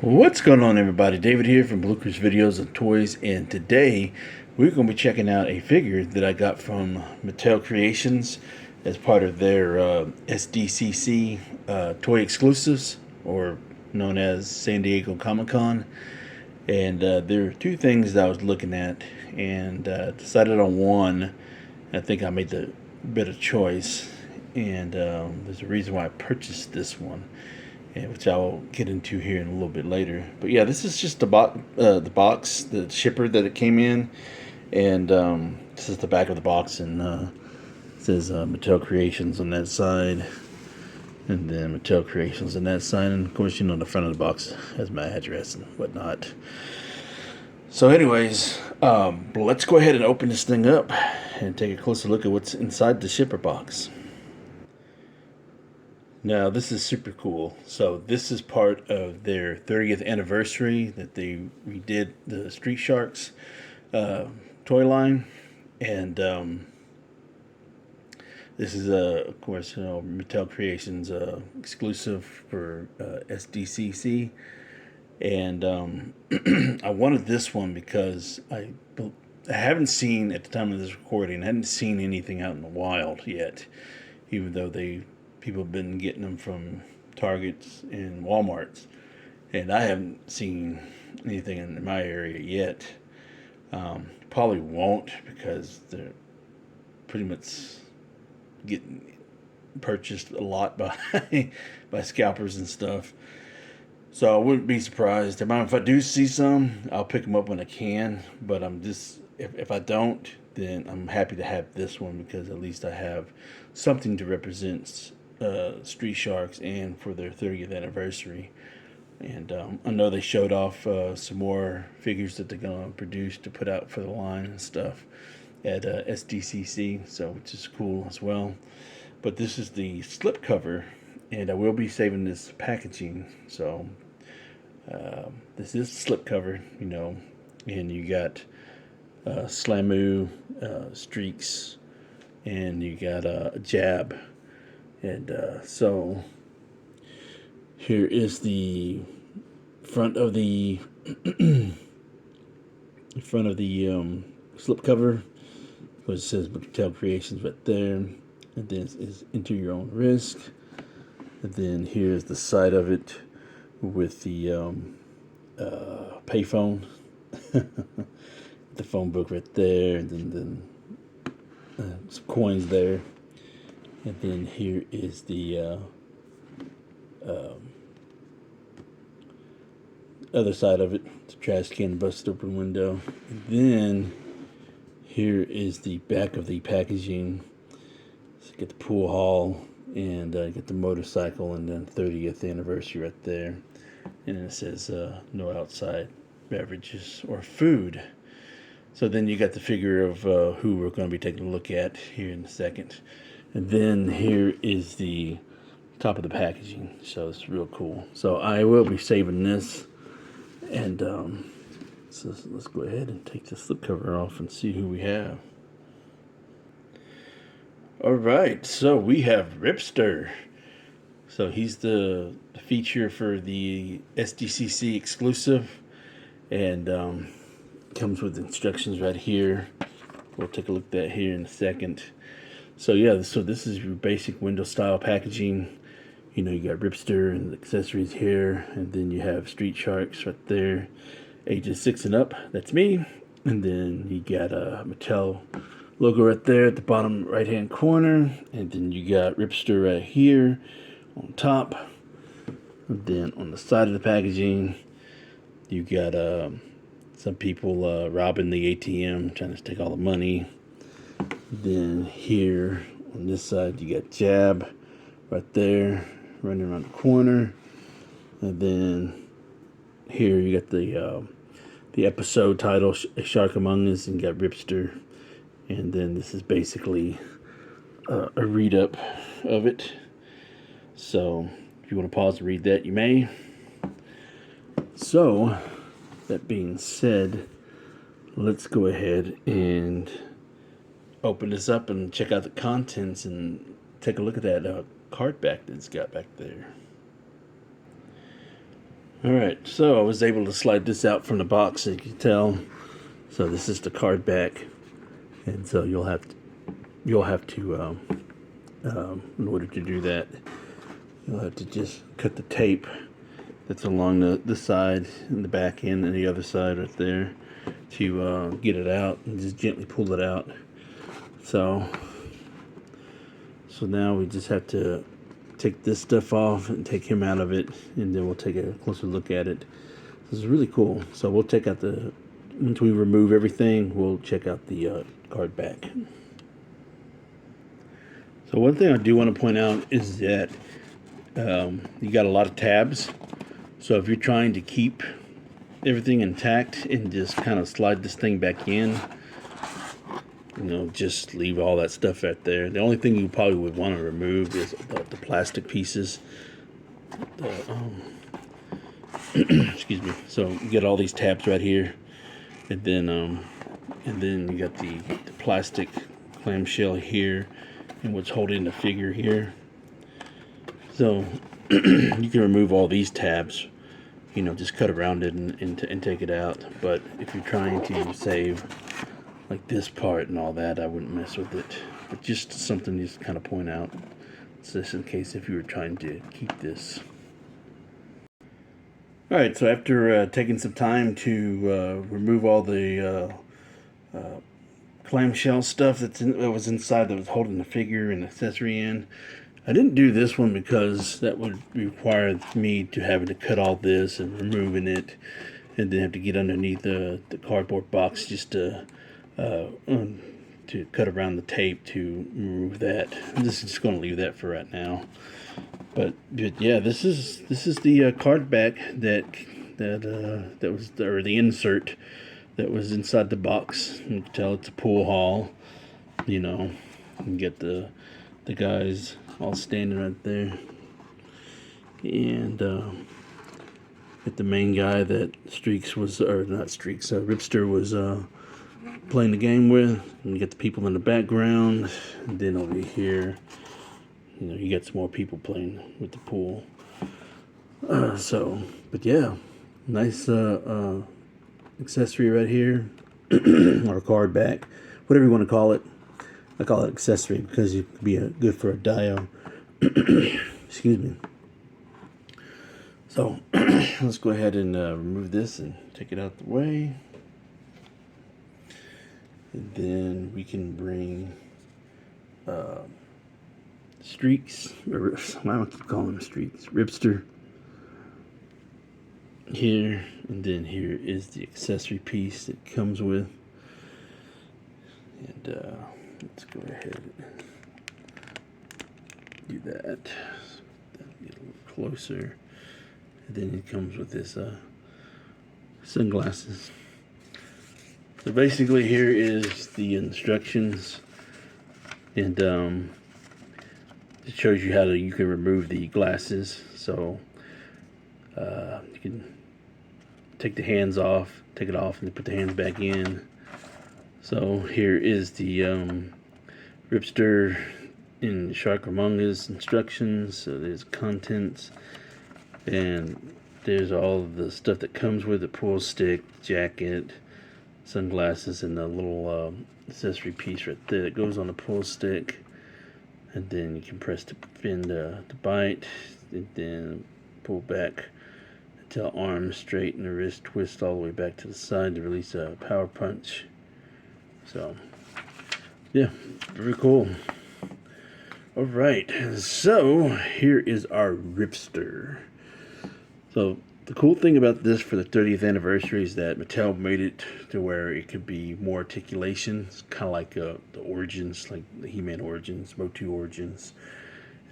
What's going on, everybody? David here from Bluckers Videos and Toys, and today we're going to be checking out a figure that I got from Mattel Creations as part of their SDCC toy exclusives, or known as San Diego Comic-Con. And there are two things that I was looking at, and decided on one. I think I made the better choice, and there's a reason why I purchased this one, which I'll get into here in a little bit later. But yeah, this is just the box, the shipper that it came in, and this is the back of the box, and it says Mattel Creations on that side, and then Mattel Creations on that side, and of course, you know, the front of the box has my address and whatnot. So anyways, let's go ahead and open this thing up and take a closer look at what's inside the shipper box. Now, this is super cool. So this is part of their 30th anniversary that they redid the Street Sharks toy line. And this is, of course, you know, Mattel Creations exclusive for SDCC. And I wanted this one because I haven't seen, at the time of this recording, I hadn't seen anything out in the wild yet, even though people have been getting them from Targets and Walmarts, and I haven't seen anything in my area yet. Probably won't, because they're pretty much getting purchased a lot by by scalpers and stuff. So I wouldn't be surprised. If I do see some, I'll pick them up when I can. But I'm just, if I don't, then I'm happy to have this one, because at least I have something to represent Street Sharks and for their 30th anniversary. And I know they showed off some more figures that they're going to produce to put out for the line and stuff at SDCC, so which is cool as well. But this is the slipcover, and I will be saving this packaging. So this is slipcover, you know, and you got Slamu, Streaks, and you got a Jab. And so here is the front of the slipcover, which says Mattel Creations right there, and then is Enter Your Own Risk. And then here's the side of it with the payphone, the phone book right there, and then some coins there. And then here is the other side of it, the trash can, busted open window. And then here is the back of the packaging. So you get the pool hall, and get the motorcycle, and then 30th anniversary right there. And then it says no outside beverages or food. So then you got the figure of who we're going to be taking a look at here in a second. And then here is the top of the packaging. So it's real cool. So I will be saving this. And so let's go ahead and take the slipcover off and see who we have. Alright, so we have Ripster. So he's the feature for the SDCC exclusive. And comes with instructions right here. We'll take a look at that here in a second. So yeah, so this is your basic window style packaging. You know, you got Ripster and the accessories here, and then you have Street Sharks right there, ages 6 and up. That's me. And then you got a Mattel logo right there at the bottom right hand corner, and then you got Ripster right here on top. And then on the side of the packaging, you got some people robbing the ATM, trying to take all the money. Then here on this side, you got Jab right there, running around the corner. And then here you got the episode title, A Shark Among Us, and you got Ripster. And then this is basically a read-up of it. So if you want to pause and read that, you may. So that being said, let's go ahead and open this up and check out the contents and take a look at that card back that it's got back there. Alright, so I was able to slide this out from the box, as you can tell. So this is the card back, and so you'll have to in order to do that, you'll have to just cut the tape that's along the side and the back end and the other side right there to get it out, and just gently pull it out. So now we just have to take this stuff off and take him out of it, and then we'll take a closer look at it. This is really cool. So we'll check out once we remove everything, we'll check out the card back. So one thing I do want to point out is that you got a lot of tabs. So if you're trying to keep everything intact and just kind of slide this thing back in, just leave all that stuff out there. The only thing you probably would want to remove is the plastic pieces. Excuse me. So you get all these tabs right here, and then you got the plastic clamshell here, and what's holding the figure here. So you can remove all these tabs. Just cut around it and take it out. But if you're trying to save like this part and all that, I wouldn't mess with it. But just something just kind of point out. It's just in case if you were trying to keep this. Alright, so after taking some time to remove all the clamshell stuff that was inside that was holding the figure and accessory in, I didn't do this one because that would require me to having to cut all this and removing it, and then have to get underneath the cardboard box just to cut around the tape to remove that. I'm just going to leave that for right now. But yeah, this is the card back that was the insert that was inside the box. You can tell it's a pool hall. You can get the guys all standing right there, and get the main guy that Ripster was playing the game with, and you get the people in the background, and then over here, you get some more people playing with the pool. But yeah, nice accessory right here, or card back, whatever you want to call it. I call it accessory because it could be good for a dio. Excuse me. So let's go ahead and remove this and take it out the way. And then we can bring Streaks, or I don't keep calling them Streaks, Ripster here, and then here is the accessory piece that comes with. And let's go ahead and do that. Get a little closer. And then it comes with this sunglasses. So basically here is the instructions, and it shows you how you can remove the glasses. So you can take the hands off, take it off, and then put the hands back in. So here is the Ripster in Sharkmonger's instructions. So there's contents, and there's all of the stuff that comes with the pool stick, jacket, sunglasses, and the little accessory piece right there that goes on the pool stick. And then you can press the pin to bite, and then pull back until arm straight and the wrist twist all the way back to the side to release a power punch. So yeah, very cool. Alright, so here is our Ripster. So the cool thing about this for the 30th anniversary is that Mattel made it to where it could be more articulation. It's kind of like the Origins, like the He-Man Origins, Motu Origins,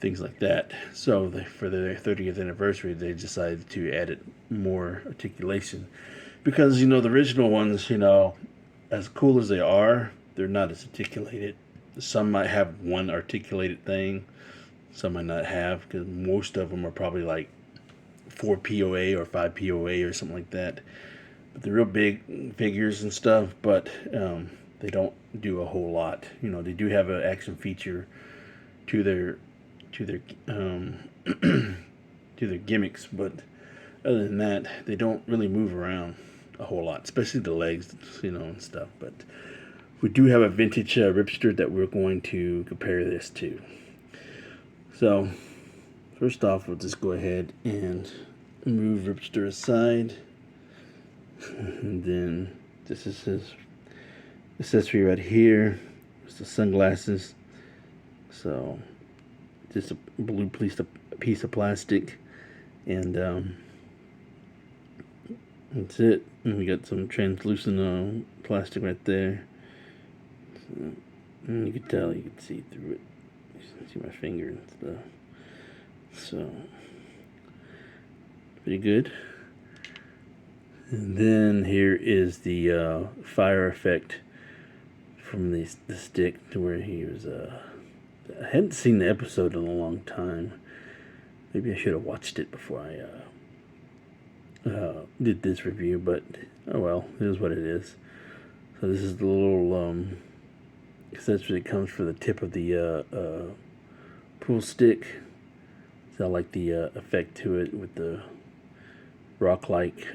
things like that. So for their 30th anniversary, they decided to add it more articulation. Because, the original ones, as cool as they are, they're not as articulated. Some might have one articulated thing, some might not have, because most of them are probably like 4 POA or 5 POA or something like that. But they're real big figures and stuff, but they don't do a whole lot. They do have an action feature to their to their gimmicks, but other than that, they don't really move around a whole lot, especially the legs, and stuff. But we do have a vintage Ripster that we're going to compare this to. So, first off, we'll just go ahead and move Ripster aside. And then this is his accessory right here. It's the sunglasses. So, just a blue piece of plastic. And that's it. And we got some translucent plastic right there. So, and you can see through it. You can see my finger and stuff. So, pretty good. And then here is the fire effect from the stick, to where he was. I hadn't seen the episode in a long time. Maybe I should have watched it before I did this review, but oh well, it is what it is. So this is the little accessory that comes for the tip of the pool stick. So I like the effect to it with the rock-like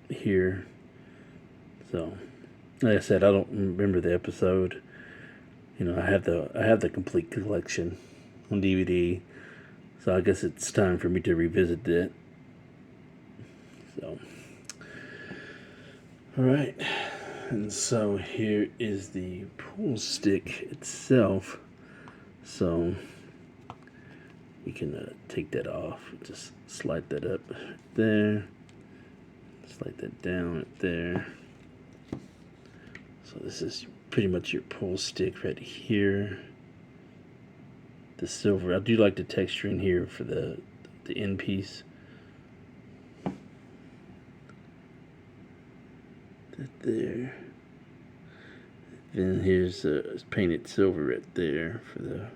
here. So, like I said, I don't remember the episode. I have the complete collection on DVD. So I guess it's time for me to revisit that. So, alright. And so here is the pool stick itself. So you can take that off. Just slide that up there. Slide that down right there. So this is pretty much your pool stick right here. The silver. I do like the texture in here for the end piece. That there. Then here's painted silver right there for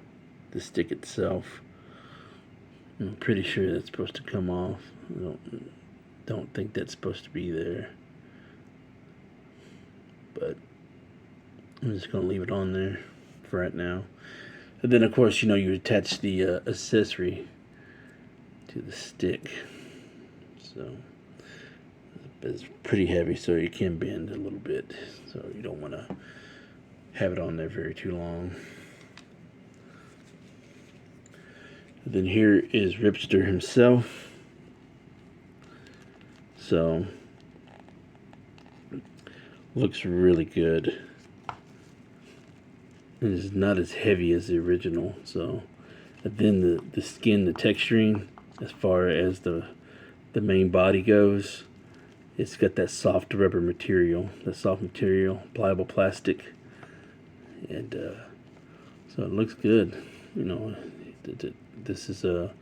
the stick itself. I'm pretty sure that's supposed to come off. I don't think that's supposed to be there. But I'm just going to leave it on there for right now. And then, of course, you attach the accessory to the stick. So it's pretty heavy, so it can bend a little bit. So you don't want to have it on there very too long. And then here is Ripster himself. So looks really good. It is not as heavy as the original. So, and then the skin, the texturing, as far as the main body goes, it's got that soft rubber material, pliable plastic, and so it looks good. This is a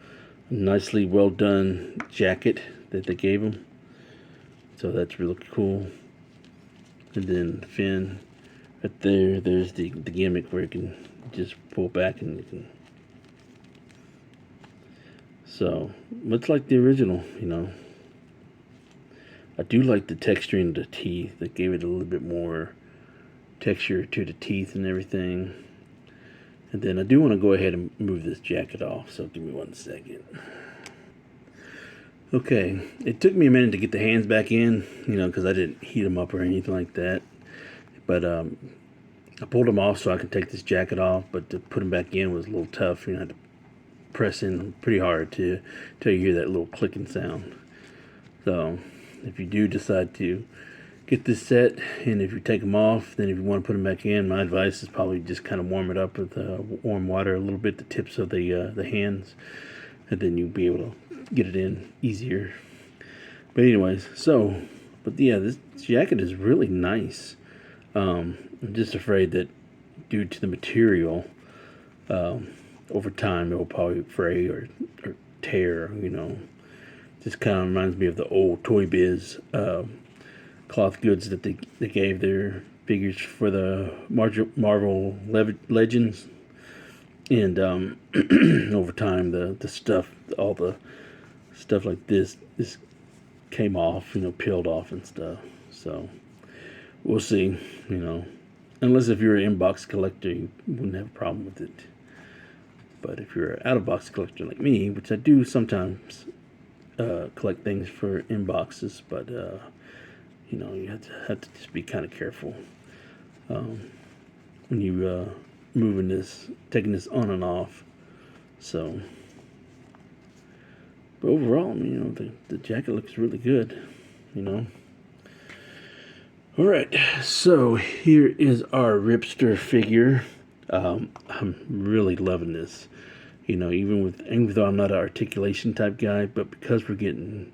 nicely well done jacket that they gave him. So that's really cool. And then the fin. Right there's the gimmick where you can just pull back and you can. So, much like the original, I do like the texturing of the teeth. That gave it a little bit more texture to the teeth and everything. And then I do want to go ahead and move this jacket off, so give me 1 second. Okay, it took me a minute to get the hands back in, because I didn't heat them up or anything like that. But I pulled them off so I could take this jacket off, but to put them back in was a little tough. I had to press in pretty hard till you hear that little clicking sound. So if you do decide to get this set, and if you take them off, then if you want to put them back in, my advice is probably just kind of warm it up with warm water a little bit, the tips of the hands, and then you'll be able to get it in easier. But anyways, but yeah, this jacket is really nice. I'm just afraid that due to the material, over time it will probably fray or tear, Just kind of reminds me of the old Toy Biz cloth goods that they gave their figures for the Marvel Legends. And over time, the stuff, all the stuff like this came off, peeled off and stuff. So we'll see, Unless if you're an in-box collector, you wouldn't have a problem with it. But if you're an out-of-box collector like me, which I do sometimes collect things for inboxes, but you know, you have to just be kind of careful when you moving this, taking this on and off. So, but overall, you know, the jacket looks really good, you know. All right, so here is our Ripster figure. I'm really loving this. You know, even though I'm not an articulation type guy, but because we're getting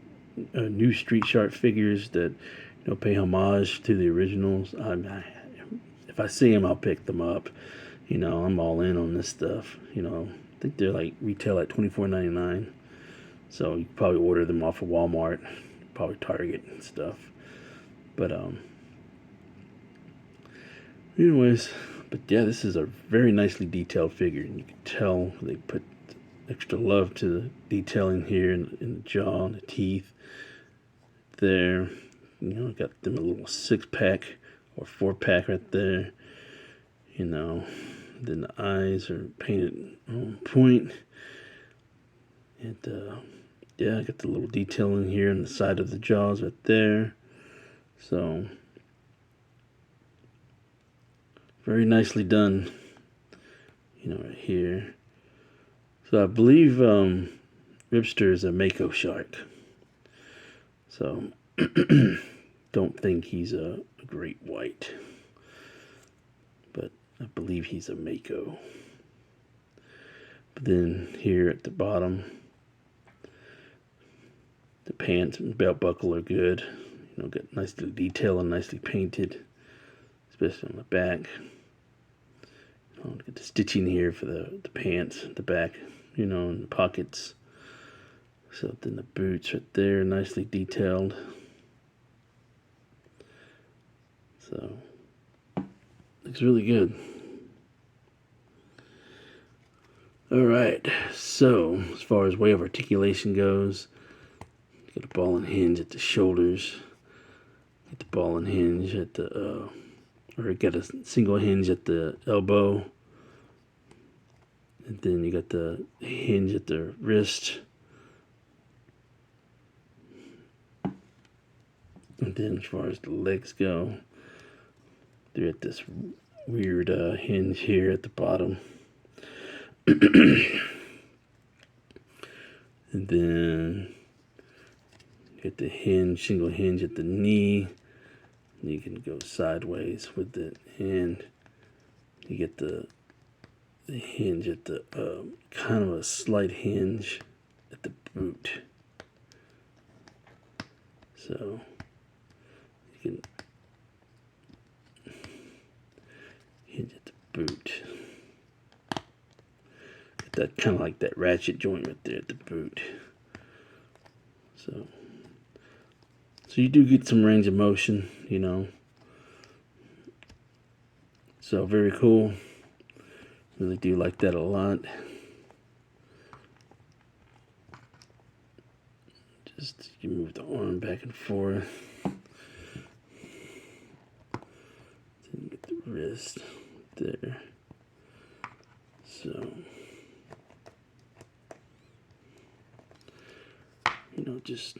new Street Shark figures that, you know, pay homage to the originals, if I see them, I'll pick them up. You know, I'm all in on this stuff. You know, I think they're like retail at $24.99. So you can probably order them off of Walmart, probably Target and stuff. But anyways, but yeah, this is a very nicely detailed figure, and you can tell they put extra love to the detailing here in the jaw and the teeth. There, you know, got them a little 6-pack or 4-pack right there. You know, then the eyes are painted on point. And yeah, I got the little detailing here on the side of the jaws right there. So very nicely done, you know, right here. So I believe Ripster is a Mako shark. So don't think he's a great white, but I believe he's a Mako. But then here at the bottom, the pants and belt buckle are good. You know, got nicely detailed and nicely painted, especially on the back. Look at the stitching here for the pants, the back, you know, and the pockets. So then the boots right there, nicely detailed. So looks really good. All right, so as far as way of articulation goes, got a ball and hinge at the shoulders. Got the ball and hinge at the or got a single hinge at the elbow, and then you got the hinge at the wrist, and then as far as the legs go, they're at this weird hinge here at the bottom. And then you get the hinge, single hinge at the knee. You can go sideways with it, and you get the hinge at the kind of a slight hinge at the boot. So you can hinge at the boot. Get that kind of like that ratchet joint right there at the boot. So you do get some range of motion, you know. So very cool. Really do like that a lot. Just you move the arm back and forth. Then you get the wrist there. So you know, just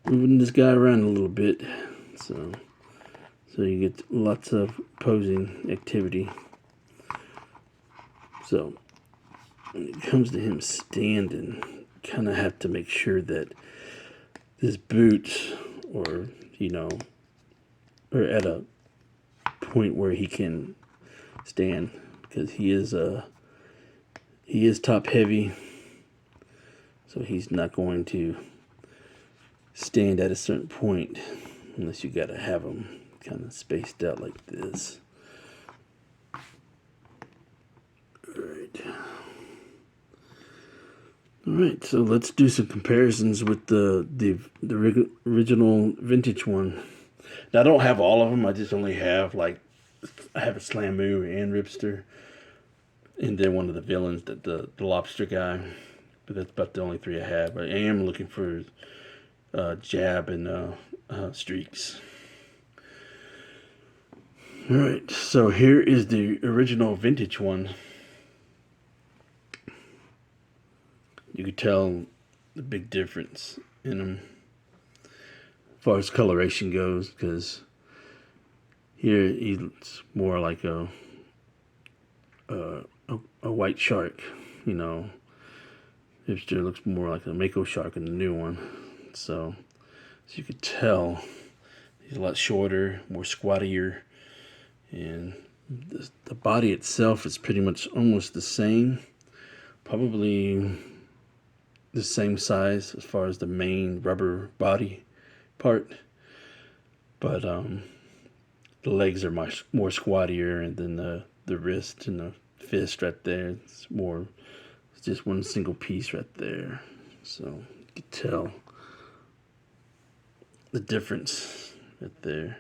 moving this guy around a little bit, so you get lots of posing activity. So when it comes to him standing, kind of have to make sure that this boot, or you know, or at a point where he can stand, because he is top heavy, so he's not going to stand at a certain point unless you gotta have them kind of spaced out like this. All right, so let's do some comparisons with the original vintage one. Now I don't have all of them. I just only have I have a Slamoo and Ripster, and then one of the villains, the lobster guy. But that's about the only 3 I have. I am looking for Jab and Streaks. Alright, so here is the original vintage one. You could tell the big difference in them as far as coloration goes, because here it's more like a white shark, you know. Ripster looks more like a mako shark in the new one. So, as you could tell, he's a lot shorter, more squattier, and the body itself is pretty much almost the same. Probably the same size as far as the main rubber body part. But the legs are much more squattier, and then the wrist and the fist right there, it's just one single piece right there. So you can tell the difference right there.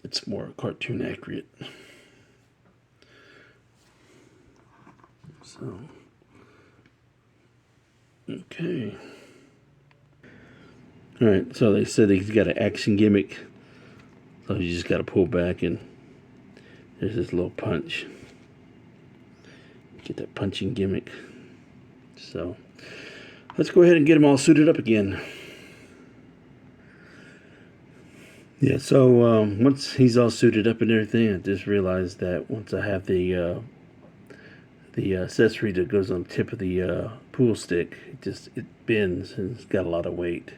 It's more cartoon accurate. So, okay. Alright, so they said he's got an action gimmick. So you just got to pull back and there's this little punch. Get that punching gimmick. So, let's go ahead and get him all suited up again. Yeah, so once he's all suited up and everything, I just realized that once I have the accessory that goes on the tip of the pool stick, it bends and it's got a lot of weight.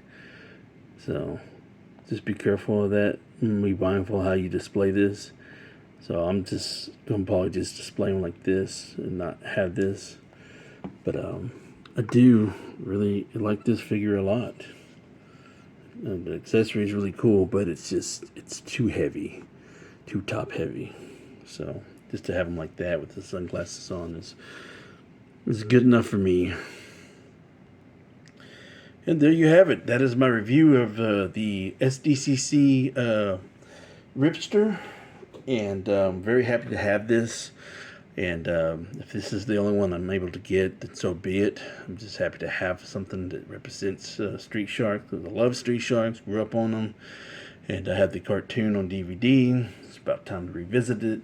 So just be careful of that and be mindful how you display this. So I'm just gonna probably just display them like this and not have this. But I do really like this figure a lot. The accessory is really cool, but it's too heavy, too top heavy. So just to have them like that with the sunglasses on is good enough for me. And there you have it. That is my review of the SDCC Ripster, and I'm very happy to have this. And if this is the only one I'm able to get, then so be it. I'm just happy to have something that represents Street Sharks, because I love Street Sharks, grew up on them, and I have the cartoon on DVD. It's about time to revisit it.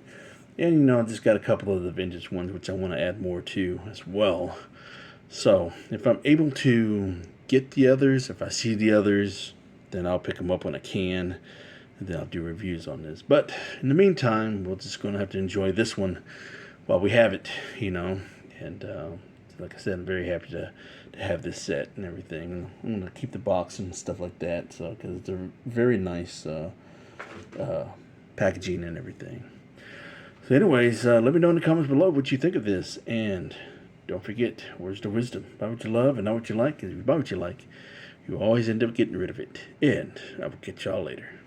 And, you know, I just got a couple of the vintage ones, which I want to add more to as well. So, if I'm able to get the others, if I see the others, then I'll pick them up when I can, and then I'll do reviews on this. But, in the meantime, we're just going to have to enjoy this one while we have it, you know. And like I said, I'm very happy to have this set and everything. I'm going to keep the box and stuff like that, so because it's a very nice packaging and everything. So anyways, let me know in the comments below what you think of this. And don't forget, words to wisdom. Buy what you love and not what you like. Because if you buy what you like, you always end up getting rid of it. And I will catch y'all later.